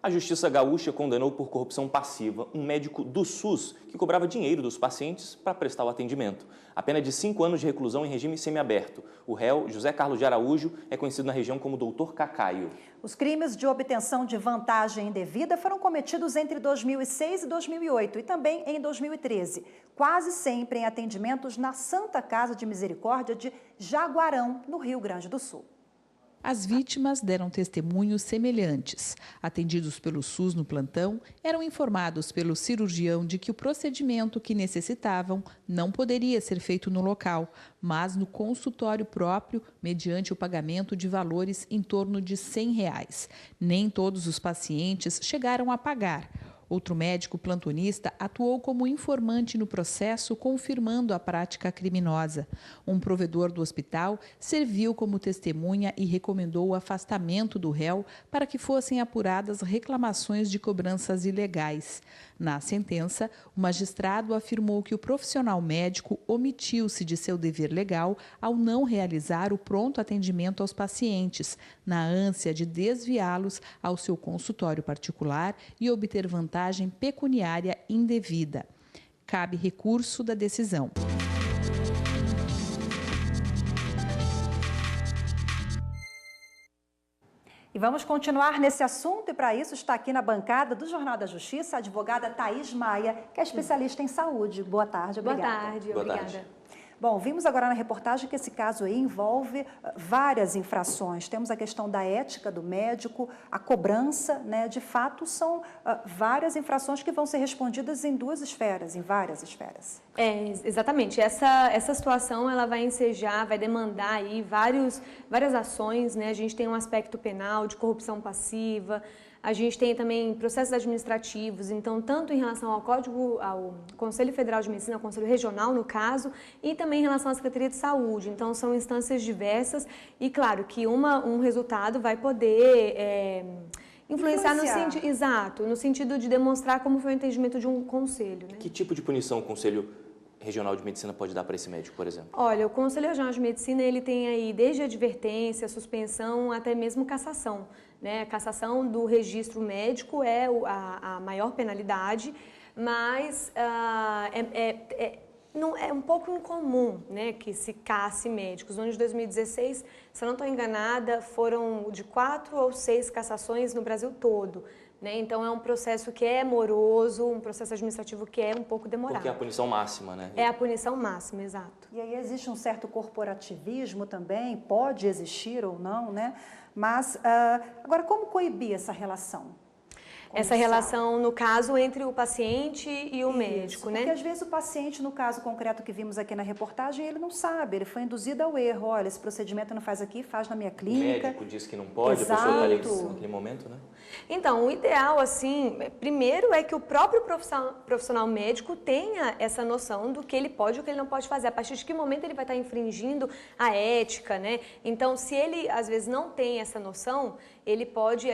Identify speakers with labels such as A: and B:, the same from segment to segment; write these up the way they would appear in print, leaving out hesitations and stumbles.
A: A Justiça Gaúcha condenou por corrupção passiva um médico do SUS que cobrava dinheiro dos pacientes para prestar o atendimento. A pena é de 5 anos de reclusão em regime semiaberto. O réu, José Carlos de Araújo, é conhecido na região como Doutor Cacaio.
B: Os crimes de obtenção de vantagem indevida foram cometidos entre 2006 e 2008 e também em 2013, quase sempre em atendimentos na Santa Casa de Misericórdia de Jaguarão, no Rio Grande do Sul.
C: As vítimas deram testemunhos semelhantes. Atendidos pelo SUS no plantão, eram informados pelo cirurgião de que o procedimento que necessitavam não poderia ser feito no local, mas no consultório próprio, mediante o pagamento de valores em torno de R$ 100. Nem todos os pacientes chegaram a pagar. Outro médico plantonista atuou como informante no processo, confirmando a prática criminosa. Um provedor do hospital serviu como testemunha e recomendou o afastamento do réu para que fossem apuradas reclamações de cobranças ilegais. Na sentença, o magistrado afirmou que o profissional médico omitiu-se de seu dever legal ao não realizar o pronto atendimento aos pacientes, na ânsia de desviá-los ao seu consultório particular e obter vantagem pecuniária indevida. Cabe recurso da decisão.
B: E vamos continuar nesse assunto e para isso está aqui na bancada do Jornal da Justiça a advogada Thaís Maia, que é especialista em saúde. Boa tarde, obrigada.
D: Boa tarde, obrigada.
B: Bom, vimos agora na reportagem que esse caso aí envolve várias infrações. Temos a questão da ética do médico, a cobrança, né? De fato, são várias infrações que vão ser respondidas em várias esferas.
D: Exatamente. Essa situação ela vai ensejar, vai demandar aí várias ações, né? A gente tem um aspecto penal de corrupção passiva. A gente tem também processos administrativos, então, tanto em relação ao Conselho Federal de Medicina, ao Conselho Regional, no caso, e também em relação à Secretaria de Saúde. Então, são instâncias diversas e, claro, que um resultado vai poder influenciar no sentido de demonstrar como foi o entendimento de um conselho. Né?
A: Que tipo de punição o Conselho Regional de Medicina pode dar para esse médico, por exemplo?
D: Olha, o Conselho Regional de Medicina, ele tem aí desde advertência, suspensão, até mesmo cassação. Né? A cassação do registro médico é a maior penalidade, mas não, é um pouco incomum, né, que se casse médicos. No ano de 2016, se eu não estou enganada, foram de 4 ou 6 cassações no Brasil todo. Né? Então, é um processo que é moroso, um processo administrativo que é um pouco demorado.
A: Porque é a punição máxima, né?
D: É a punição máxima, exato.
B: E aí existe um certo corporativismo também, pode existir ou não, né? Mas, agora, como coibir essa relação?
D: Essa relação, no caso, entre o paciente e o médico, né?
B: Porque às vezes o paciente, no caso concreto que vimos aqui na reportagem, ele não sabe, ele foi induzido ao erro. Olha, esse procedimento não faz aqui, faz na minha clínica.
A: O médico diz que não pode,
B: Exato.
A: A pessoa está ali naquele momento, né?
D: Então, o ideal, assim, primeiro é que o próprio profissional médico tenha essa noção do que ele pode e o que ele não pode fazer. A partir de que momento ele vai estar infringindo a ética, né? Então, se ele, às vezes, não tem essa noção, a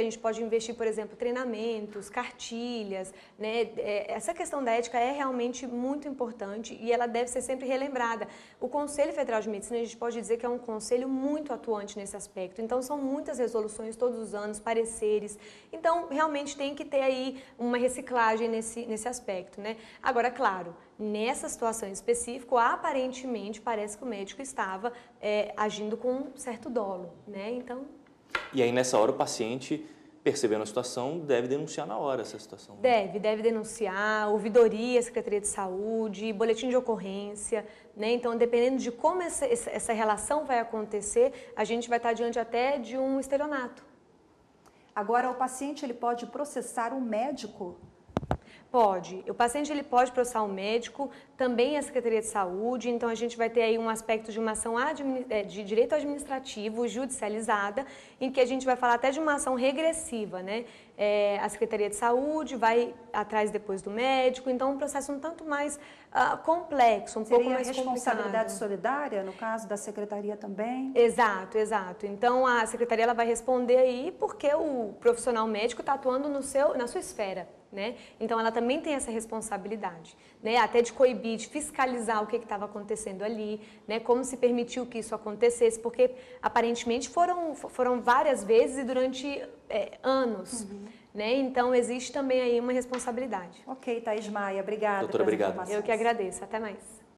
D: gente pode investir, por exemplo, treinamentos, cartilhas, né? Essa questão da ética é realmente muito importante e ela deve ser sempre relembrada. O Conselho Federal de Medicina, a gente pode dizer que é um conselho muito atuante nesse aspecto. Então, são muitas resoluções todos os anos, pareceres. Então, realmente tem que ter aí uma reciclagem nesse aspecto, né? Agora, claro, nessa situação em específico, aparentemente, parece que o médico estava agindo com um certo dolo, né? Então...
A: E aí, nessa hora, o paciente, percebendo a situação, deve denunciar na hora essa situação.
D: Deve denunciar, ouvidoria, Secretaria de Saúde, boletim de ocorrência, né? Então, dependendo de como essa relação vai acontecer, a gente vai estar diante até de um estelionato.
B: Agora, o paciente ele pode processar o médico?
D: Pode. O paciente ele pode processar o médico, também a Secretaria de Saúde, então a gente vai ter aí um aspecto de uma ação de direito administrativo judicializada, em que a gente vai falar até de uma ação regressiva, né? A Secretaria de Saúde vai atrás depois do médico, então um processo um tanto mais complexo, pouco mais complicado.
B: Seria responsabilidade solidária, no caso da Secretaria também?
D: Exato. Então a Secretaria ela vai responder aí porque o profissional médico está atuando na sua esfera. Né? Então, ela também tem essa responsabilidade, né? Até de coibir, de fiscalizar o que estava acontecendo ali, né? Como se permitiu que isso acontecesse, porque aparentemente foram várias vezes e durante anos. né? Então, existe também aí uma responsabilidade.
B: Ok, Thaís Maia, obrigada
A: Doutora,
B: pelas
A: obrigado.
B: informações.
D: Eu que agradeço. Até mais.